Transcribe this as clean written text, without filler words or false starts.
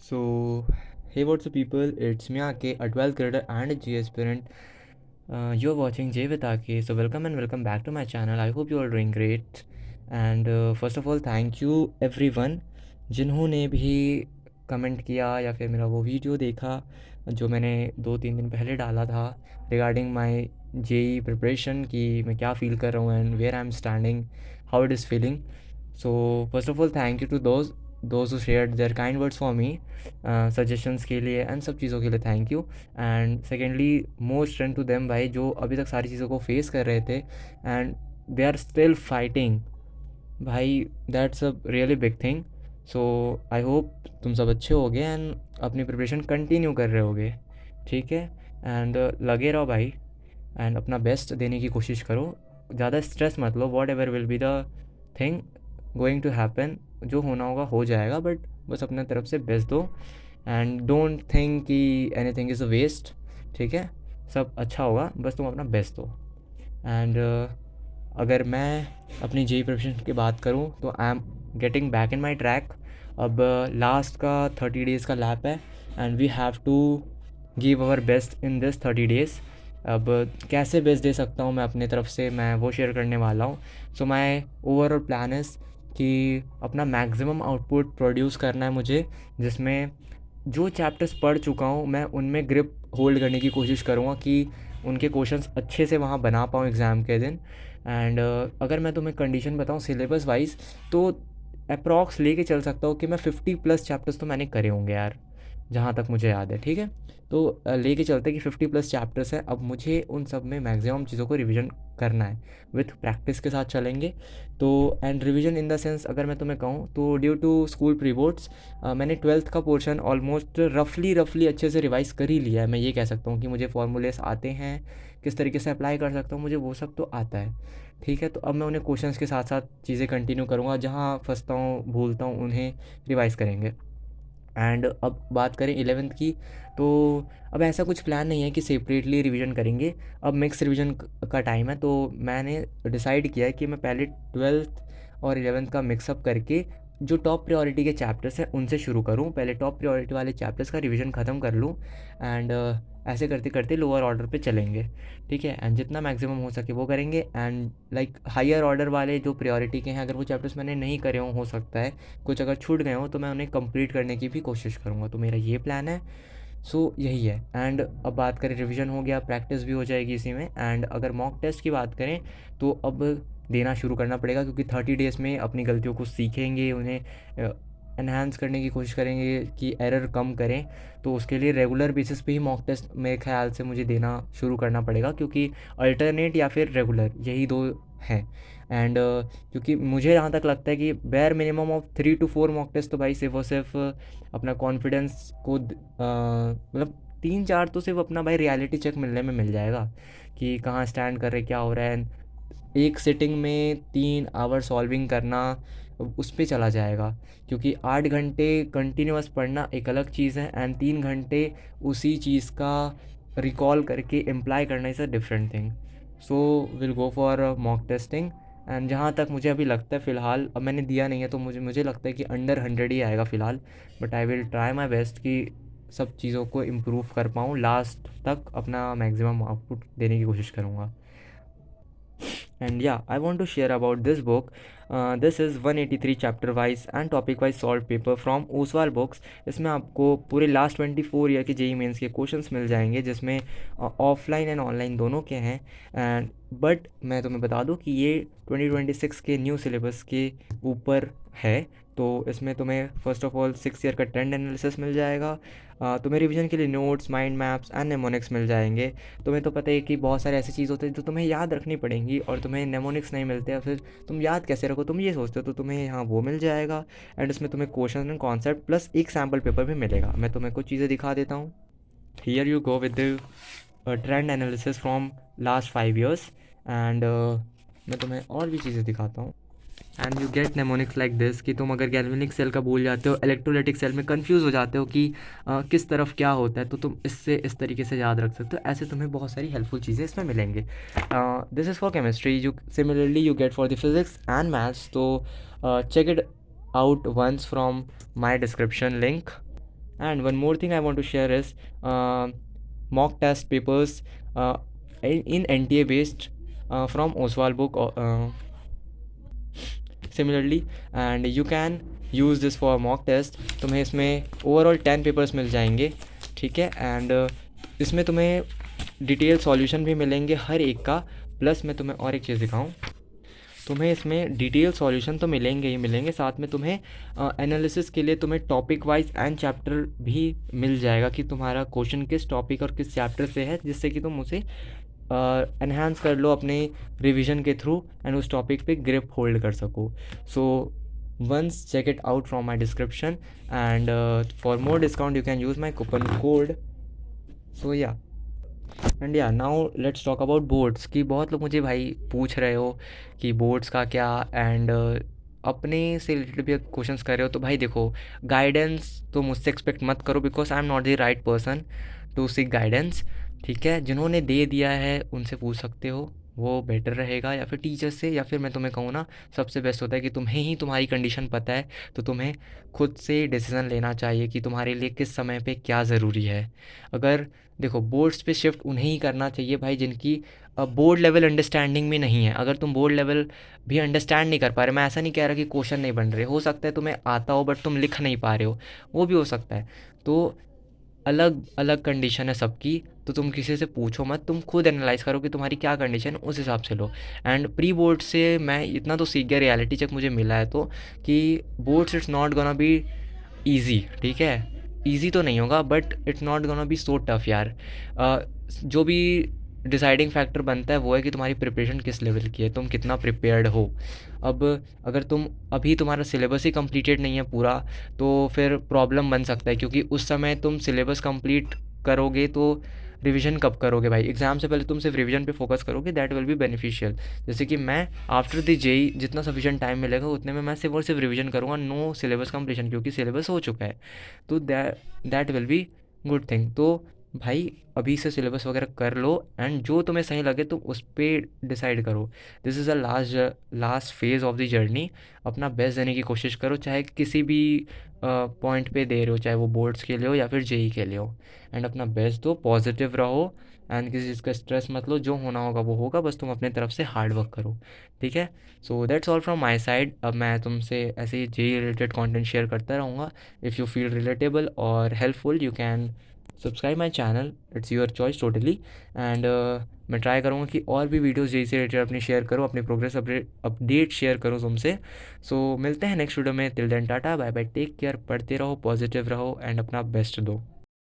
So, hey, what's up, people? It's me, Ake, a 12th grader and a G aspirant. You're watching J with Ake. So, welcome and welcome back to my channel. I hope you are doing great. And first of all, thank you everyone जिन्होंने भी comment किया या फिर मेरा वो video देखा जो मैंने 2-3 दिन पहले डाला था रिगार्डिंग माई जेई प्रिपरेशन कि मैं क्या फ़ील कर रहा हूँ and where I am standing, how it is feeling. So first of all thank you to those who shared their kind words for me, suggestions के लिए एंड सब चीज़ों के लिए thank you. And secondly more strength to them भाई जो अभी तक सारी चीज़ों को फेस कर रहे थे and they are still fighting. भाई that's a really big thing. So I hope तुम सब अच्छे होगे एंड अपनी प्रिपरेशन कंटिन्यू कर रहे होगे. ठीक है. एंड लगे रहो भाई एंड अपना बेस्ट देने की कोशिश करो. ज़्यादा स्ट्रेस मत लो. Whatever will be the thing going to happen, जो होना होगा हो जाएगा, बट बस अपने तरफ से बेस्ट दो एंड डोंट थिंक कि एनीथिंग इज़ अ वेस्ट. ठीक है. सब अच्छा होगा, बस तुम अपना बेस्ट दो. एंड अगर मैं अपनी जेई प्रिपरेशन की बात करूँ तो I am getting back in my track. अब लास्ट का 30 डेज़ का लैप है and we have to give our best in this 30 days. अब कैसे बेस्ट दे सकता हूँ मैं अपने तरफ से, मैं वो शेयर करने वाला हूँ. सो माई ओवरऑल प्लान इज़ कि अपना मैक्सिमम आउटपुट प्रोड्यूस करना है मुझे, जिसमें जो चैप्टर्स पढ़ चुका हूँ मैं उनमें ग्रिप होल्ड करने की कोशिश करूँगा कि उनके क्वेश्चंस अच्छे से वहाँ बना पाऊँ एग्ज़ाम के दिन. एंड अगर मैं तुम्हें कंडीशन बताऊँ सिलेबस वाइज तो अप्रॉक्स लेके चल सकता हूँ कि मैं 50+ चैप्टर्स तो मैंने करे होंगे यार, जहाँ तक मुझे याद है. ठीक है. तो लेके चलते कि 50+ चैप्टर्स हैं. अब मुझे उन सब में मैक्सिमम चीज़ों को रिवीजन करना है, विथ प्रैक्टिस के साथ चलेंगे. तो and revision in the sense अगर मैं तुम्हें कहूँ तो due to school pre boards मैंने 12th का पोर्शन ऑलमोस्ट रफली अच्छे से रिवाइज़ कर ही लिया है. मैं ये कह सकता हूँ कि मुझे फॉर्मूलेस आते हैं, किस तरीके से अप्लाई कर सकता हूँ, मुझे वो सब तो आता है. ठीक है. तो अब मैं उन्हें क्वेश्चंस के साथ साथ चीज़ें कंटिन्यू करूँगा, जहाँ फंसता हूँ भूलता हूँ उन्हें रिवाइज़ करेंगे. एंड अब बात करें 11th की, तो अब ऐसा कुछ प्लान नहीं है कि सेपरेटली रिवीजन करेंगे. अब मिक्स रिवीजन का टाइम है, तो मैंने डिसाइड किया है कि मैं पहले 12th और 11th का मिक्सअप करके जो टॉप प्रायोरिटी के चैप्टर्स हैं उनसे शुरू करूं. पहले टॉप प्रायोरिटी वाले चैप्टर्स का रिवीजन ख़त्म कर लूं एंड ऐसे करते करते लोअर ऑर्डर पे चलेंगे. ठीक है. एंड जितना मैक्सिमम हो सके वो करेंगे. एंड लाइक हायर ऑर्डर वाले जो प्रायोरिटी के हैं, अगर वो चैप्टर्स मैंने नहीं करे हों, हो सकता है कुछ अगर छूट गए हों, तो मैं उन्हें कंप्लीट करने की भी कोशिश करूँगा. तो मेरा ये प्लान है. सो यही है. एंड अब बात करें, रिवीजन हो गया, प्रैक्टिस भी हो जाएगी इसी में. एंड अगर मॉक टेस्ट की बात करें तो अब देना शुरू करना पड़ेगा, क्योंकि 30 डेज़ में अपनी गलतियों को सीखेंगे, उन्हें एनहांस करने की कोशिश करेंगे कि एरर कम करें. तो उसके लिए रेगुलर बेसिस पे ही मॉक टेस्ट मेरे ख्याल से मुझे देना शुरू करना पड़ेगा, क्योंकि अल्टरनेट या फिर रेगुलर यही दो हैं. एंड क्योंकि मुझे जहाँ तक लगता है कि bare minimum of 3 to 4 mock test तो भाई सिर्फ और सिर्फ अपना कॉन्फिडेंस को मतलब 3-4 तो सिर्फ अपना भाई रियलिटी चेक मिलने में मिल जाएगा कि कहाँ स्टैंड कर रहे, क्या हो रहा है. एक सिटिंग में 3 आवर सॉल्विंग करना उस पे चला जाएगा, क्योंकि 8 घंटे कंटिन्यूअस पढ़ना एक अलग चीज़ है एंड 3 घंटे उसी चीज़ का रिकॉल करके इम्प्लाई करना is a different thing. So will go for mock testing. And जहाँ तक मुझे अभी लगता है फ़िलहाल, अब मैंने दिया नहीं है तो मुझे लगता है कि अंडर 100 ही आएगा फ़िलहाल. But I will try my best कि सब चीज़ों को इम्प्रूव कर पाऊँ, लास्ट तक अपना मैक्सिमम आउटपुट देने की कोशिश करूँगा. And yeah, I want to share about this book. This is 183 chapter wise and topic wise solved paper from Oswal books. इसमें आपको पूरे लास्ट 24 ईयर के जेई मेंस के क्वेश्चंस मिल जाएंगे, जिसमें ऑफलाइन एंड ऑनलाइन दोनों के हैं. एंड बट मैं तुम्हें बता दूं कि ये 2026 के न्यू सिलेबस के ऊपर है. तो इसमें तुम्हें फर्स्ट ऑफ ऑल 6 ईयर का ट्रेंड एनालिसिस मिल जाएगा. तुम्हें रिवीजन के लिए notes, mind maps and mnemonics मिल जाएंगे. तुम्हें तो पता है कि बहुत सारे ऐसी चीज़ होते हैं जो तुम्हें याद रखनी पड़ेंगी और तुम्हें नेमोनिक्स नहीं मिलते, या फिर तुम याद कैसे रखो, तुम ये सोचते हो, तो तुम्हें यहाँ वो मिल जाएगा. एंड इसमें तुम्हें क्वेश्चन एंड कॉन्सेप्ट प्लस एक सैम्पल पेपर भी मिलेगा. मैं तुम्हें कुछ चीज़ें दिखा देता हूँ. Here you go with the trend analysis from last 5 years. And मैं तुम्हें और भी चीज़ें दिखाता हूँ. And you get mnemonics like this कि तुम अगर गैल्वेनिक सेल का भूल जाते हो, इलेक्ट्रोलाइटिक सेल में कंफ्यूज हो जाते हो कि किस तरफ क्या होता है, तो तुम इससे इस तरीके से याद रख सकते हो. ऐसे तुम्हें बहुत सारी हेल्पफुल चीज़ें इसमें मिलेंगे. This is for chemistry. You similarly you get for the physics and maths. तो check it out once from my description link. And one more thing I want to share is mock test papers in NTA based from Oswald book. Similarly, and you can use this for mock test. तुम्हें इसमें overall 10 papers मिल जाएंगे, ठीक है। And इसमें तुम्हें detail solution भी मिलेंगे हर एक का। प्लस मैं तुम्हें और एक चीज़ दिखाऊं, तुम्हें इसमें डिटेल सॉल्यूशन तो मिलेंगे ही मिलेंगे, साथ में तुम्हें एनालिसिस के लिए तुम्हें टॉपिक वाइज एंड चैप्टर भी मिल जाएगा कि तुम्हारा क्वेश्चन किस टॉपिक और किस चैप्टर से है, जिससे कि तुम उसे एनहांस कर लो अपने रिवीजन के थ्रू एंड उस टॉपिक पे ग्रिप होल्ड कर सको। So once check it out from my description and for more discount you can use my coupon code. So yeah and yeah now let's talk about boards कि बहुत लोग मुझे भाई पूछ रहे हो कि बोर्ड्स का क्या, एंड अपने से रिलेटेड भी क्वेश्चंस कर रहे हो। तो भाई देखो, गाइडेंस तो मुझसे एक्सपेक्ट मत करो, because I am not the right person to seek guidance, ठीक है। जिन्होंने दे दिया है उनसे पूछ सकते हो, वो बेटर रहेगा, या फिर टीचर से, या फिर मैं तुम्हें कहूँ ना, सबसे बेस्ट होता है कि तुम्हें ही तुम्हारी कंडीशन पता है, तो तुम्हें खुद से डिसीज़न लेना चाहिए कि तुम्हारे लिए किस समय पे क्या ज़रूरी है। अगर देखो, बोर्ड्स पे शिफ्ट उन्हें ही करना चाहिए भाई जिनकी बोर्ड लेवल अंडरस्टैंडिंग में नहीं है। अगर तुम बोर्ड लेवल भी अंडरस्टैंड नहीं कर पा रहे, मैं ऐसा नहीं कह रहा कि क्वेश्चन नहीं बन रहे, हो सकता है तुम्हें आता हो बट तुम लिख नहीं पा रहे हो, वो भी हो सकता है। तो अलग अलग कंडीशन है सबकी, तो तुम किसी से पूछो मत, तुम खुद एनालाइज करो कि तुम्हारी क्या कंडीशन है, उस हिसाब से लो। एंड प्री बोर्ड से मैं इतना तो सीख गया, रियलिटी चेक मुझे मिला है तो, कि boards it's not gonna be easy, ठीक है। ईजी तो नहीं होगा but it's not gonna be so tough यार। जो भी डिसाइडिंग फैक्टर बनता है वो है कि तुम्हारी प्रिपरेशन किस लेवल की है, तुम कितना प्रिपेयर्ड हो। अब अगर तुम अभी तुम्हारा सिलेबस ही कंप्लीटेड नहीं है पूरा, तो फिर प्रॉब्लम बन सकता है, क्योंकि उस समय तुम सिलेबस कंप्लीट करोगे तो रिवीजन कब करोगे भाई? एग्ज़ाम से पहले तुम सिर्फ रिवीजन पे फोकस करोगे, दैट विल बी बेनिफिशियल। जैसे कि मैं आफ्टर द जेई जितना सफिशिएंट टाइम मिलेगा उतने में मैं सिर्फ और सिर्फ रिवीजन करूँगा, नो सिलेबस कंप्लीशन, क्योंकि सिलेबस हो चुका है। तो that will be good thing. तो भाई अभी से सिलेबस वगैरह कर लो, एंड जो तुम्हें सही लगे तुम उस पर डिसाइड करो। This is a last phase of the journey. अपना बेस्ट देने की कोशिश करो, चाहे किसी भी पॉइंट पे दे रहे हो, चाहे वो बोर्ड्स के लिए हो या फिर जेई के लिए हो। एंड अपना बेस्ट दो, पॉजिटिव रहो, एंड किसी चीज़ का स्ट्रेस मत लो, जो होना होगा वो होगा, बस तुम अपने तरफ से हार्ड वर्क करो, ठीक है। So that's all from my side. अब मैं तुमसे ऐसे ही जेई रिलेटेड कंटेंट शेयर करता रहूँगा। इफ़ यू फील रिलेटेबल और helpful you can subscribe my channel, it's your choice totally. And मैं ट्राई करूँगा कि और भी वीडियोज़ जेई से रिलेटेड अपनी शेयर करूँ, अपनी प्रोग्रेस अपडेट शेयर करूँ तुमसे। सो मिलते हैं नेक्स्ट वीडियो में, till then tata bye bye, take care, पढ़ते रहो, पॉजिटिव रहो, एंड अपना बेस्ट दो।